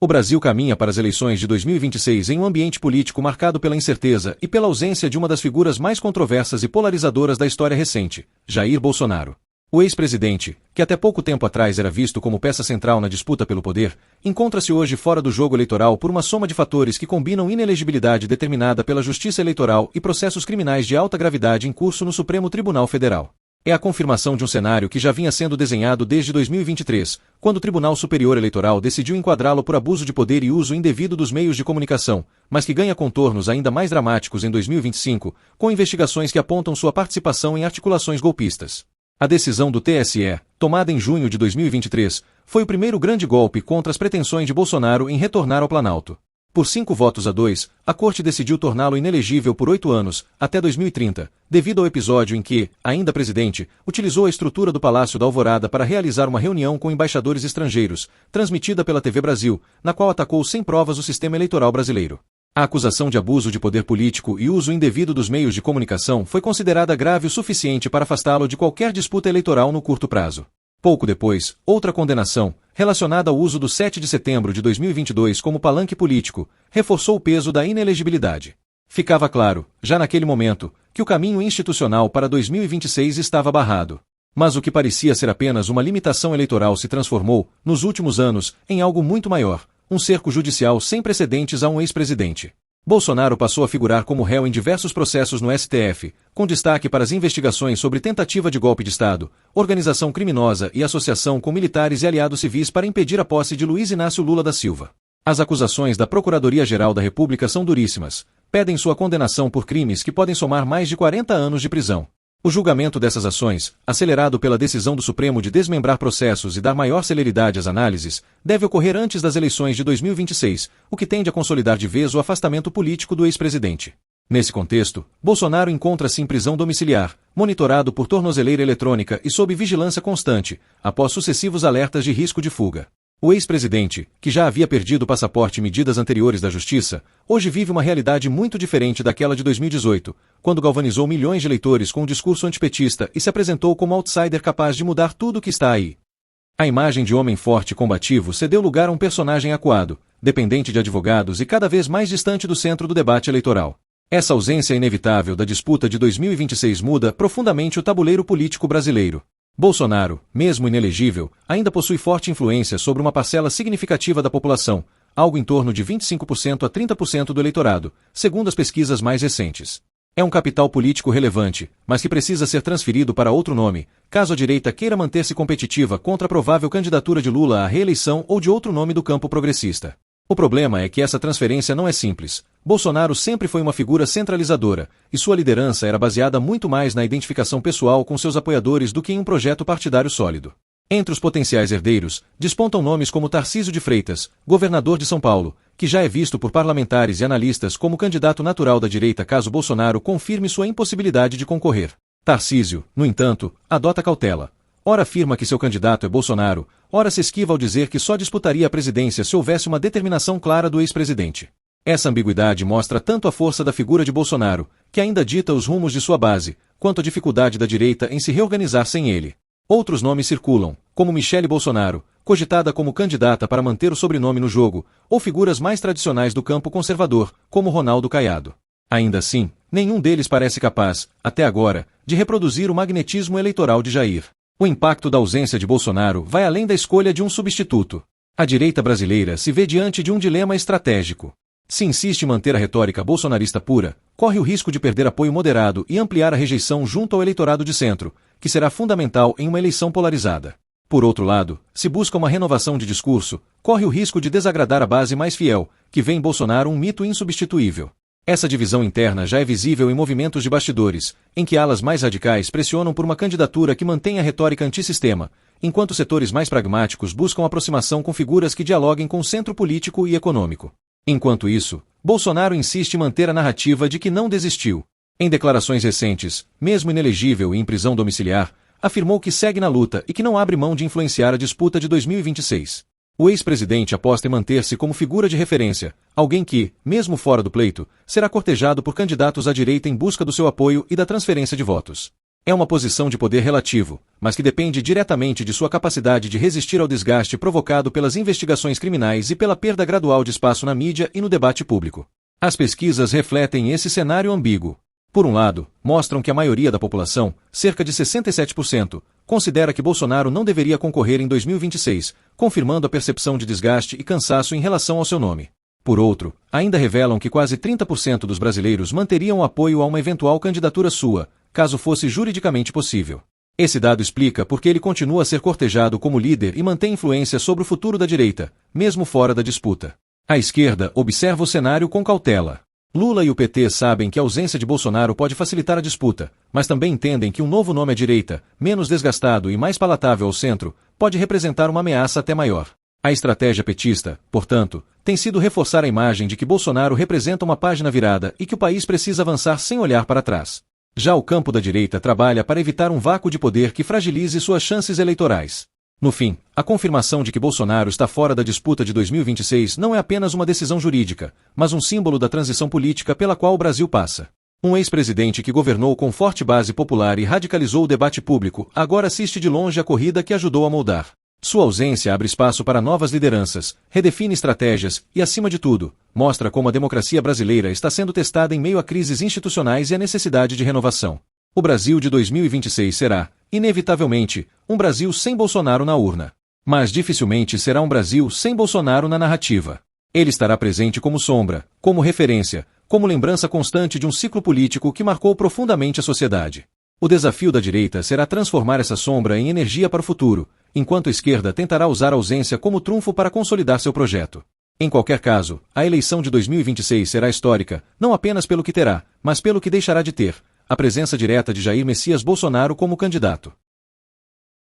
O Brasil caminha para as eleições de 2026 em um ambiente político marcado pela incerteza e pela ausência de uma das figuras mais controversas e polarizadoras da história recente, Jair Bolsonaro. O ex-presidente, que até pouco tempo atrás era visto como peça central na disputa pelo poder, encontra-se hoje fora do jogo eleitoral por uma soma de fatores que combinam inelegibilidade determinada pela Justiça Eleitoral e processos criminais de alta gravidade em curso no Supremo Tribunal Federal. É a confirmação de um cenário que já vinha sendo desenhado desde 2023, quando o Tribunal Superior Eleitoral decidiu enquadrá-lo por abuso de poder e uso indevido dos meios de comunicação, mas que ganha contornos ainda mais dramáticos em 2025, com investigações que apontam sua participação em articulações golpistas. A decisão do TSE, tomada em junho de 2023, foi o primeiro grande golpe contra as pretensões de Bolsonaro em retornar ao Planalto. Por 5 votos a 2, a Corte decidiu torná-lo inelegível por 8 anos, até 2030, devido ao episódio em que, ainda presidente, utilizou a estrutura do Palácio da Alvorada para realizar uma reunião com embaixadores estrangeiros, transmitida pela TV Brasil, na qual atacou sem provas o sistema eleitoral brasileiro. A acusação de abuso de poder político e uso indevido dos meios de comunicação foi considerada grave o suficiente para afastá-lo de qualquer disputa eleitoral no curto prazo. Pouco depois, outra condenação, relacionada ao uso do 7 de setembro de 2022 como palanque político, reforçou o peso da inelegibilidade. Ficava claro, já naquele momento, que o caminho institucional para 2026 estava barrado. Mas o que parecia ser apenas uma limitação eleitoral se transformou, nos últimos anos, em algo muito maior, um cerco judicial sem precedentes a um ex-presidente. Bolsonaro passou a figurar como réu em diversos processos no STF, com destaque para as investigações sobre tentativa de golpe de Estado, organização criminosa e associação com militares e aliados civis para impedir a posse de Luiz Inácio Lula da Silva. As acusações da Procuradoria-Geral da República são duríssimas, pedem sua condenação por crimes que podem somar mais de 40 anos de prisão. O julgamento dessas ações, acelerado pela decisão do Supremo de desmembrar processos e dar maior celeridade às análises, deve ocorrer antes das eleições de 2026, o que tende a consolidar de vez o afastamento político do ex-presidente. Nesse contexto, Bolsonaro encontra-se em prisão domiciliar, monitorado por tornozeleira eletrônica e sob vigilância constante, após sucessivos alertas de risco de fuga. O ex-presidente, que já havia perdido o passaporte em medidas anteriores da Justiça, hoje vive uma realidade muito diferente daquela de 2018, quando galvanizou milhões de eleitores com um discurso antipetista e se apresentou como outsider capaz de mudar tudo o que está aí. A imagem de homem forte e combativo cedeu lugar a um personagem acuado, dependente de advogados e cada vez mais distante do centro do debate eleitoral. Essa ausência inevitável da disputa de 2026 muda profundamente o tabuleiro político brasileiro. Bolsonaro, mesmo inelegível, ainda possui forte influência sobre uma parcela significativa da população, algo em torno de 25% a 30% do eleitorado, segundo as pesquisas mais recentes. É um capital político relevante, mas que precisa ser transferido para outro nome, caso a direita queira manter-se competitiva contra a provável candidatura de Lula à reeleição ou de outro nome do campo progressista. O problema é que essa transferência não é simples. Bolsonaro sempre foi uma figura centralizadora, e sua liderança era baseada muito mais na identificação pessoal com seus apoiadores do que em um projeto partidário sólido. Entre os potenciais herdeiros, despontam nomes como Tarcísio de Freitas, governador de São Paulo, que já é visto por parlamentares e analistas como candidato natural da direita caso Bolsonaro confirme sua impossibilidade de concorrer. Tarcísio, no entanto, adota cautela. Ora afirma que seu candidato é Bolsonaro, ora se esquiva ao dizer que só disputaria a presidência se houvesse uma determinação clara do ex-presidente. Essa ambiguidade mostra tanto a força da figura de Bolsonaro, que ainda dita os rumos de sua base, quanto a dificuldade da direita em se reorganizar sem ele. Outros nomes circulam, como Michele Bolsonaro, cogitada como candidata para manter o sobrenome no jogo, ou figuras mais tradicionais do campo conservador, como Ronaldo Caiado. Ainda assim, nenhum deles parece capaz, até agora, de reproduzir o magnetismo eleitoral de Jair. O impacto da ausência de Bolsonaro vai além da escolha de um substituto. A direita brasileira se vê diante de um dilema estratégico. Se insiste em manter a retórica bolsonarista pura, corre o risco de perder apoio moderado e ampliar a rejeição junto ao eleitorado de centro, que será fundamental em uma eleição polarizada. Por outro lado, se busca uma renovação de discurso, corre o risco de desagradar a base mais fiel, que vê em Bolsonaro um mito insubstituível. Essa divisão interna já é visível em movimentos de bastidores, em que alas mais radicais pressionam por uma candidatura que mantenha a retórica antissistema, enquanto setores mais pragmáticos buscam aproximação com figuras que dialoguem com o centro político e econômico. Enquanto isso, Bolsonaro insiste em manter a narrativa de que não desistiu. Em declarações recentes, mesmo inelegível e em prisão domiciliar, afirmou que segue na luta e que não abre mão de influenciar a disputa de 2026. O ex-presidente aposta em manter-se como figura de referência, alguém que, mesmo fora do pleito, será cortejado por candidatos à direita em busca do seu apoio e da transferência de votos. É uma posição de poder relativo, mas que depende diretamente de sua capacidade de resistir ao desgaste provocado pelas investigações criminais e pela perda gradual de espaço na mídia e no debate público. As pesquisas refletem esse cenário ambíguo. Por um lado, mostram que a maioria da população, cerca de 67%, considera que Bolsonaro não deveria concorrer em 2026, confirmando a percepção de desgaste e cansaço em relação ao seu nome. Por outro, ainda revelam que quase 30% dos brasileiros manteriam o apoio a uma eventual candidatura sua, caso fosse juridicamente possível. Esse dado explica por que ele continua a ser cortejado como líder e mantém influência sobre o futuro da direita, mesmo fora da disputa. A esquerda observa o cenário com cautela. Lula e o PT sabem que a ausência de Bolsonaro pode facilitar a disputa, mas também entendem que um novo nome à direita, menos desgastado e mais palatável ao centro, pode representar uma ameaça até maior. A estratégia petista, portanto, tem sido reforçar a imagem de que Bolsonaro representa uma página virada e que o país precisa avançar sem olhar para trás. Já o campo da direita trabalha para evitar um vácuo de poder que fragilize suas chances eleitorais. No fim, a confirmação de que Bolsonaro está fora da disputa de 2026 não é apenas uma decisão jurídica, mas um símbolo da transição política pela qual o Brasil passa. Um ex-presidente que governou com forte base popular e radicalizou o debate público, agora assiste de longe a corrida que ajudou a moldar. Sua ausência abre espaço para novas lideranças, redefine estratégias e, acima de tudo, mostra como a democracia brasileira está sendo testada em meio a crises institucionais e a necessidade de renovação. O Brasil de 2026 será, inevitavelmente, um Brasil sem Bolsonaro na urna. Mas dificilmente será um Brasil sem Bolsonaro na narrativa. Ele estará presente como sombra, como referência, como lembrança constante de um ciclo político que marcou profundamente a sociedade. O desafio da direita será transformar essa sombra em energia para o futuro, enquanto a esquerda tentará usar a ausência como trunfo para consolidar seu projeto. Em qualquer caso, a eleição de 2026 será histórica, não apenas pelo que terá, mas pelo que deixará de ter, a presença direta de Jair Messias Bolsonaro como candidato.